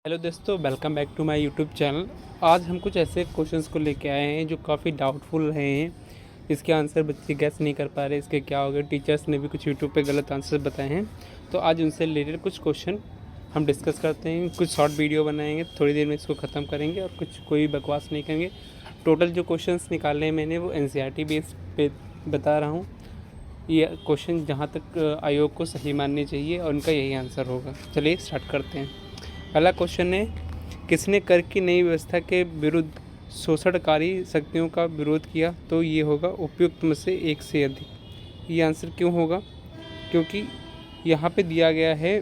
Hello दोस्तों, welcome back to my YouTube channel. आज हम कुछ ऐसे क्वेश्चंस को लेके आए हैं जो काफ़ी डाउटफुल रहे हैं। इसके आंसर बच्चे गैस नहीं कर पा रहे, इसके क्या हो गया। टीचर्स ने भी कुछ यूट्यूब पे गलत आंसर बताए हैं, तो आज उनसे रिलेटेड कुछ क्वेश्चन हम डिस्कस करते हैं। कुछ शॉर्ट वीडियो बनाएंगे, थोड़ी देर में इसको ख़त्म करेंगे और कुछ कोई बकवास नहीं करेंगे। टोटल जो क्वेश्चन निकाले हैं मैंने वो NCERT बेस पे बता रहा हूँ। ये क्वेश्चन जहाँ तक आयोग को सही मानने चाहिए और उनका यही आंसर होगा। चलिए स्टार्ट करते हैं। पहला क्वेश्चन है, किसने कर की नई व्यवस्था के विरुद्ध शोषणकारी शक्तियों का विरोध किया? तो ये होगा उपयुक्त में से एक से अधिक। ये आंसर क्यों होगा? क्योंकि यहाँ पे दिया गया है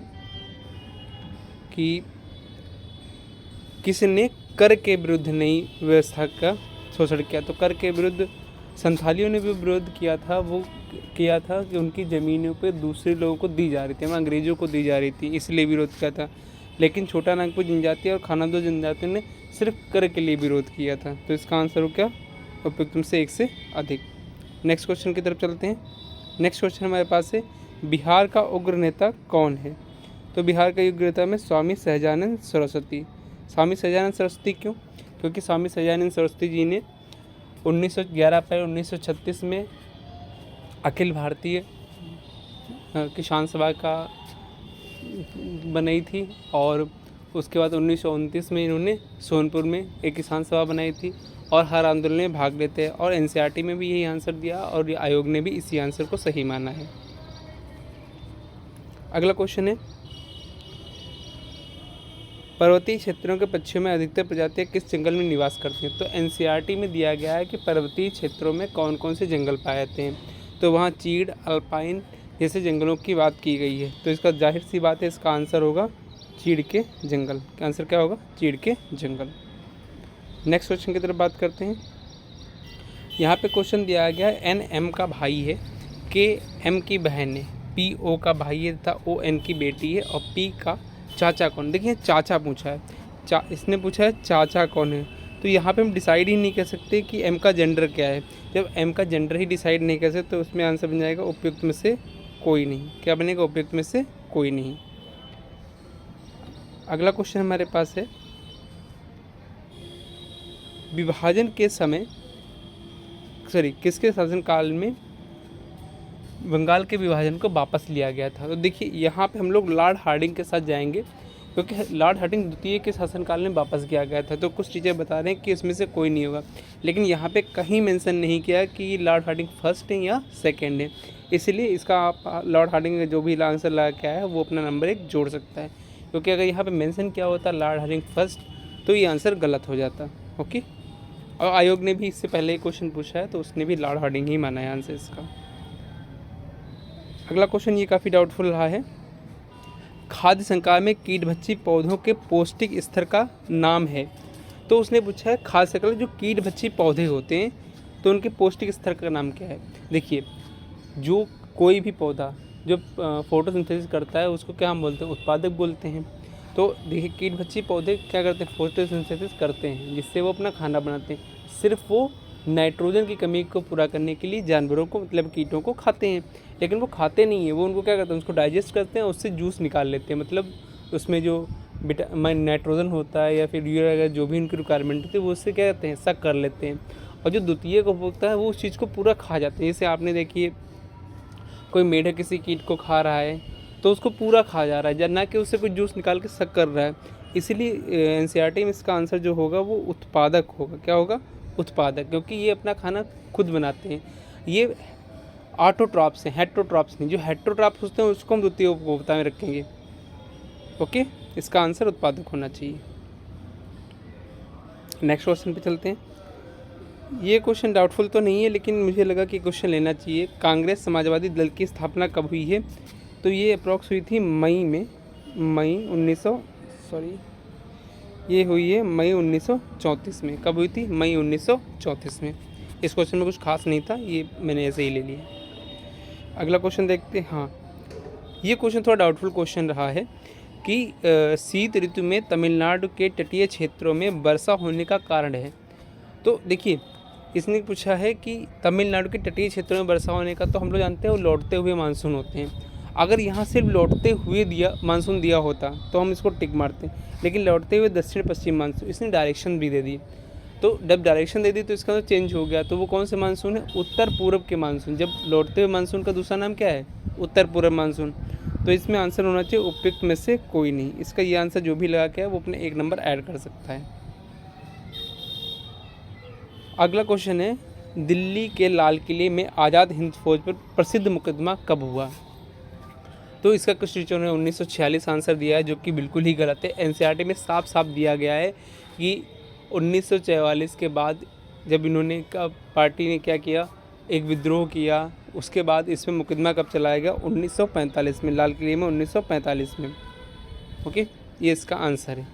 कि किसने कर के विरुद्ध नई व्यवस्था का शोषण किया। तो कर के विरुद्ध संथालियों ने भी विरोध किया था। वो किया था कि उनकी ज़मीनों पे दूसरे लोगों को दी जा रही थी, अंग्रेज़ों को दी जा रही थी, इसलिए विरोध किया था। लेकिन छोटा नागपुर जनजाति और खानादो जनजातियों ने सिर्फ कर के लिए विरोध किया था। तो इसका आंसर हो क्या? उपयुक्त में से एक से अधिक। नेक्स्ट क्वेश्चन की तरफ चलते हैं। नेक्स्ट क्वेश्चन हमारे पास है, बिहार का उग्र नेता कौन है? तो बिहार का उग्र नेता में स्वामी सहजानंद सरस्वती। स्वामी सहजानंद सरस्वती क्यों? क्योंकि स्वामी सहजानंद सरस्वती जी ने 11 अप्रैल 1936 में अखिल भारतीय किसान सभा का बनाई थी और उसके बाद 1929 में इन्होंने सोनपुर में एक किसान सभा बनाई थी और हर आंदोलन में भाग लेते हैं। और NCERT में भी यही आंसर दिया और आयोग ने भी इसी आंसर को सही माना है। अगला क्वेश्चन है, पर्वतीय क्षेत्रों के पक्षियों में अधिकतर प्रजातियां किस जंगल में निवास करती हैं? तो NCERT में दिया गया है कि पर्वतीय क्षेत्रों में कौन कौन से जंगल पाए जाते हैं। तो वहाँ चीड़, अल्पाइन जैसे जंगलों की बात की गई है। तो इसका जाहिर सी बात है, इसका आंसर होगा चीड़ के जंगल। आंसर क्या होगा? चीड़ के जंगल। नेक्स्ट क्वेश्चन की तरफ बात करते हैं। यहाँ पे क्वेश्चन दिया गया है, NM का भाई है, KM की बहन है, PO का भाई है तथा ON की बेटी है और P का चाचा कौन? देखिए चाचा पूछा है, इसने पूछा है चाचा कौन है। तो यहाँ पे हम डिसाइड ही नहीं कर सकते कि M का जेंडर क्या है। जब M का जेंडर ही डिसाइड नहीं कर सकते तो उसमें आंसर बन जाएगा उपयुक्त में से कोई नहीं। क्या बनेगा? उपयुक्त में से कोई नहीं। अगला क्वेश्चन हमारे पास है, विभाजन के समय किसके शासनकाल में बंगाल के विभाजन को वापस लिया गया था? तो देखिए यहाँ पे हम लोग लॉर्ड हार्डिंग के साथ जाएंगे, क्योंकि लॉर्ड हार्डिंग द्वितीय के शासनकाल में वापस किया गया था। तो कुछ टीचर बता रहे हैं कि इसमें से कोई नहीं होगा, लेकिन यहाँ पे कहीं मेंशन नहीं किया कि लॉर्ड हार्डिंग फर्स्ट है या सेकंड है। इसलिए इसका आप लॉर्ड हार्डिंग जो भी आंसर लगा के आया है वो अपना नंबर 1 जोड़ सकता है, क्योंकि अगर यहाँ पे मेंशन किया होता लॉर्ड हार्डिंग फर्स्ट तो ये आंसर गलत हो जाता। ओके, और आयोग ने भी इससे पहले क्वेश्चन पूछा है तो उसने भी लॉर्ड हार्डिंग ही माना है आंसर इसका। अगला क्वेश्चन ये काफ़ी डाउटफुल रहा है, खाद्य संकाय में कीटभक्षी पौधों के पौष्टिक स्तर का नाम है। तो उसने पूछा है खाद्य संकाय जो कीटभक्षी पौधे होते हैं तो उनके पौष्टिक स्तर का नाम क्या है। देखिए, जो कोई भी पौधा जो फोटोसिंथेसिस करता है उसको क्या हम बोलते हैं? उत्पादक बोलते हैं। तो देखिए, कीटभक्षी पौधे क्या करते हैं? फोटोसिंथेसिस करते हैं, जिससे वो अपना खाना बनाते हैं। सिर्फ वो नाइट्रोजन की कमी को पूरा करने के लिए जानवरों को, मतलब कीटों को खाते हैं, लेकिन वो खाते नहीं है। वो उनको क्या करते हैं? उसको डाइजेस्ट करते हैं, उससे जूस निकाल लेते हैं। मतलब उसमें जो नाइट्रोजन होता है या फिर यूरिया वगैरह जो भी उनकी रिक्वायरमेंट होती है वो उससे क्या करते हैं? सक कर लेते हैं। और जो द्वितीय उपभोक्ता है वो उस चीज़ को पूरा खा जाते हैं। जैसे आपने देखिए, कोई मेढक किसी कीट को खा रहा है तो उसको पूरा खा जा रहा है, ना कि उससे कोई जूस निकाल के सक कर रहा है। इसीलिए NCERT में इसका आंसर जो होगा वो उत्पादक होगा। क्या होगा? उत्पादक, क्योंकि ये अपना खाना खुद बनाते हैं। ये ऑटोट्रॉप्स हैं, हेट्रोट्रॉप्स नहीं। जो हेट्रोट्रॉप्स होते हैं उसको हम द्वितीय उपभोक्ता में रखेंगे। ओके, इसका आंसर उत्पादक होना चाहिए। नेक्स्ट क्वेश्चन पे चलते हैं। ये क्वेश्चन डाउटफुल तो नहीं है, लेकिन मुझे लगा कि क्वेश्चन लेना चाहिए। कांग्रेस समाजवादी दल की स्थापना कब हुई है? तो ये अप्रॉक्स हुई थी मई 1934 में। कब हुई थी? मई 1934 में। इस क्वेश्चन में कुछ खास नहीं था, ये मैंने ऐसे ही ले लिया। अगला क्वेश्चन देखते हैं। हाँ, ये क्वेश्चन थोड़ा डाउटफुल क्वेश्चन रहा है कि शीत ऋतु में तमिलनाडु के तटीय क्षेत्रों में वर्षा होने का कारण है। तो देखिए, इसने पूछा है कि तमिलनाडु के तटीय क्षेत्रों में वर्षा होने का, तो हम लोग जानते हैं वो लौटते हुए मानसून होते हैं। अगर यहाँ सिर्फ लौटते हुए मानसून दिया होता तो हम इसको टिक मारते, लेकिन लौटते हुए दक्षिण पश्चिम मानसून, इसने डायरेक्शन भी दे दी। तो जब डायरेक्शन दे दी तो इसका तो चेंज हो गया। तो वो कौन से मानसून है? उत्तर पूर्व के मानसून। जब लौटते हुए मानसून का दूसरा नाम क्या है? उत्तर पूर्व मानसून। तो इसमें आंसर होना चाहिए उपयुक्त में से कोई नहीं। इसका ये आंसर जो भी लगा के है वो अपने 1 नंबर ऐड कर सकता है। अगला क्वेश्चन है, दिल्ली के लाल किले में आज़ाद हिंद फौज पर प्रसिद्ध मुकदमा कब हुआ? तो इसका कुछ टीचरों ने 1946 आंसर दिया है, जो कि बिल्कुल ही गलत है। एनसीईआरटी में साफ साफ दिया गया है कि 1944 के बाद जब इन्होंने पार्टी ने क्या किया, एक विद्रोह किया, उसके बाद इसमें मुकदमा कब चलाया गया? 1945 में, लाल किले में 1945 में। ओके, ये इसका आंसर है।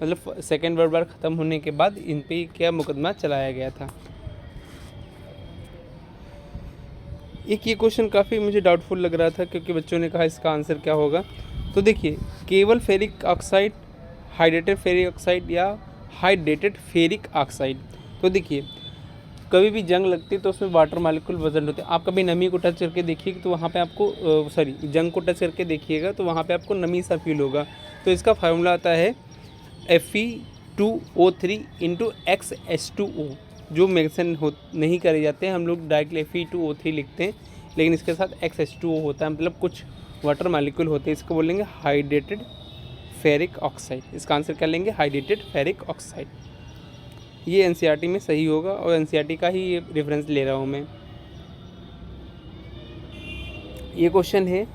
मतलब सेकेंड वर्ल्ड वार ख़त्म होने के बाद इन पे क्या मुकदमा चलाया गया था। एक ये क्वेश्चन काफ़ी मुझे डाउटफुल लग रहा था, क्योंकि बच्चों ने कहा इसका आंसर क्या होगा। तो देखिए, केवल ferric oxide, hydrated ferric oxide या हाइड्रेटेड फेरिक ऑक्साइड। तो देखिए, कभी भी जंग लगती है तो उसमें वाटर मालिक्यूल वजन होते हैं। आप कभी नमी को टच करके देखिएगा तो वहाँ पे आपको जंग को टच करके देखिएगा तो वहाँ पे आपको नमी सा फील होगा। तो इसका फार्मूला आता है Fe2O3 × XH2O, जो मेंशन नहीं करे जाते हैं। हम लोग डायरेक्टली Fe2O3 लिखते हैं, लेकिन इसके साथ XH2O होता है, मतलब कुछ वाटर मालिक्यूल होते हैं। इसको बोलेंगे हाइड्रेटेड फेरिक ऑक्साइड। इसका आंसर क्या लेंगे? Hydrated ferric oxide. ये एनसीईआरटी में सही होगा और एनसीईआरटी का ही ये रेफरेंस ले रहा हूँ मैं। ये क्वेश्चन है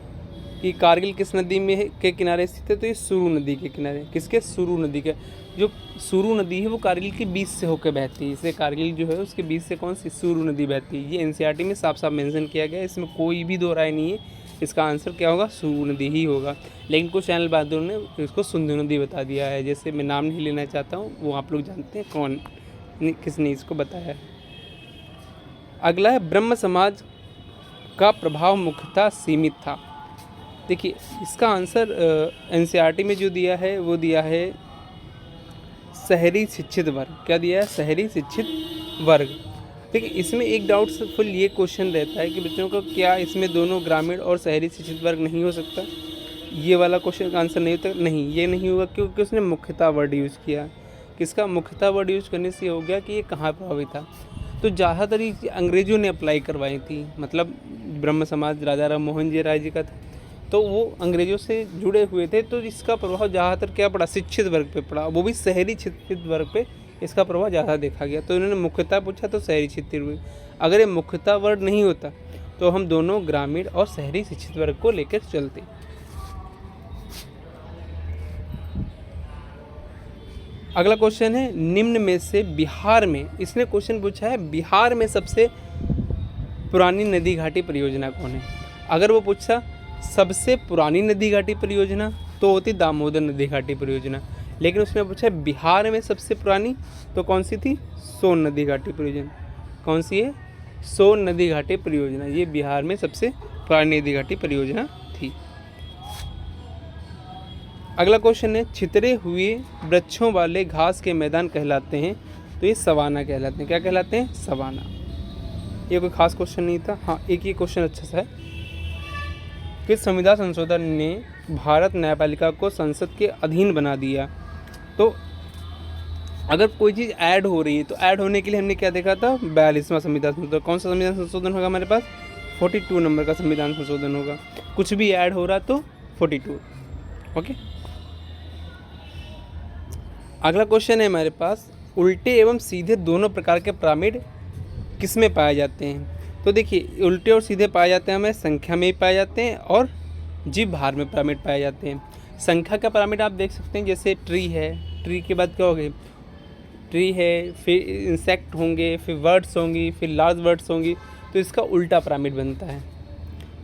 कि कारगिल किस नदी में के किनारे स्थित है? तो ये सुरू नदी के किनारे। किसके? सुरू नदी के। जो सुरू नदी है वो कारगिल के बीच से होकर बहती है, इसलिए कारगिल जो है उसके बीच से कौन सी? सुरू नदी बहती है। ये एनसीईआरटी में साफ साफ मेंशन किया गया है, इसमें कोई भी दो राय नहीं है। इसका आंसर क्या होगा? सुरू नदी ही होगा। लेकिन कुछ चैनल बहादुर ने इसको सिंधु नदी बता दिया है, जैसे मैं नाम नहीं लेना चाहता हूँ, वो आप लोग जानते हैं कौन किसने इसको बताया। अगला है, ब्रह्म समाज का प्रभाव मुख्यतः सीमित था। देखिए, इसका आंसर एनसीईआरटी में जो दिया है वो दिया है शहरी शिक्षित वर्ग। क्या दिया है? शहरी शिक्षित वर्ग। देखिए, इसमें एक डाउटफुल ये क्वेश्चन रहता है कि बच्चों को क्या इसमें दोनों ग्रामीण और शहरी शिक्षित वर्ग नहीं हो सकता? ये वाला क्वेश्चन का आंसर नहीं होता। नहीं, ये नहीं होगा क्योंकि उसने मुख्यतः वर्ड यूज़ किया। किसका? मुख्यतः वर्ड यूज़ करने से हो गया कि ये कहाँ प्रभावित था। तो ज़्यादातर ये अंग्रेज़ों ने अप्लाई करवाई थी, मतलब ब्रह्म समाज राजा राम मोहन जी राय जी का था, तो वो अंग्रेज़ों से जुड़े हुए थे। तो इसका प्रभाव ज़्यादातर क्या पड़ा? शिक्षित वर्ग पे पड़ा, वो भी शहरी शिक्षित वर्ग पे इसका प्रभाव ज़्यादा देखा गया। तो इन्होंने मुख्यतः पूछा तो शहरी शिक्षित वर्ग। अगर ये मुख्यतः वर्ग नहीं होता तो हम दोनों ग्रामीण और शहरी शिक्षित वर्ग को लेकर चलते। अगला क्वेश्चन है, निम्न में से बिहार में, इसने क्वेश्चन पूछा है बिहार में सबसे पुरानी नदी घाटी परियोजना कौन है? अगर वो पूछा सबसे पुरानी नदी घाटी परियोजना तो होती दामोदर नदी घाटी परियोजना, लेकिन उसने पूछा बिहार में सबसे पुरानी, तो कौन सी थी? सोन नदी घाटी परियोजना। कौन सी है? सोन नदी घाटी परियोजना। ये बिहार में सबसे पुरानी नदी घाटी परियोजना थी। अगला क्वेश्चन है, छितरे हुए वृक्षों वाले घास के मैदान कहलाते हैं, तो ये सवाना कहलाते हैं। क्या कहलाते हैं? सवाना। ये कोई खास क्वेश्चन नहीं था। हाँ, एक ये क्वेश्चन अच्छा सा है कि संविधान संशोधन ने भारत न्यायपालिका को संसद के अधीन बना दिया। तो अगर कोई चीज़ ऐड हो रही है तो ऐड होने के लिए हमने क्या देखा था? 42वां संविधान संशोधन। कौन सा संविधान संशोधन होगा हमारे पास? 42 नंबर का संविधान संशोधन होगा। कुछ भी ऐड हो रहा तो 42। ओके, अगला क्वेश्चन है हमारे पास, उल्टे एवं सीधे दोनों प्रकार के पिरामिड किसमें पाए जाते हैं? तो देखिए, उल्टे और सीधे पाए जाते हैं हमें संख्या में ही पाए जाते हैं और जीव भार में पिरामिड पाए जाते हैं। संख्या का पिरामिड आप देख सकते हैं, जैसे ट्री है, ट्री के बाद क्या हो गए? ट्री है, फिर इंसेक्ट होंगे, फिर वर्ड्स होंगी, फिर लार्ज वर्ड्स होंगी, तो इसका उल्टा पिरामिड बनता है।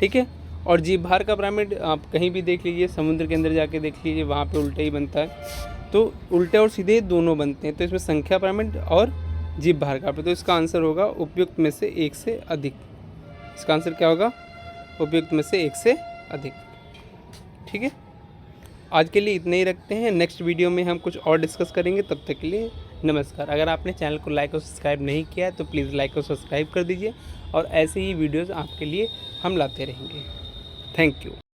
ठीक है, और जीव भार का पिरामिड आप कहीं भी देख लीजिए, समुद्र के अंदर जाके देख लीजिए, वहाँ पे उल्टा ही बनता है। तो उल्टे और सीधे दोनों बनते हैं, तो इसमें संख्या पिरामिड और जीव भार का। तो इसका आंसर होगा उपयुक्त में से एक से अधिक। इसका आंसर क्या होगा? उपयुक्त में से एक से अधिक। ठीक है, आज के लिए इतने ही रखते हैं। नेक्स्ट वीडियो में हम कुछ और डिस्कस करेंगे। तब तक के लिए नमस्कार। अगर आपने चैनल को लाइक और सब्सक्राइब नहीं किया है तो प्लीज़ लाइक और सब्सक्राइब कर दीजिए, और ऐसे ही वीडियोज़ आपके लिए हम लाते रहेंगे। Thank you.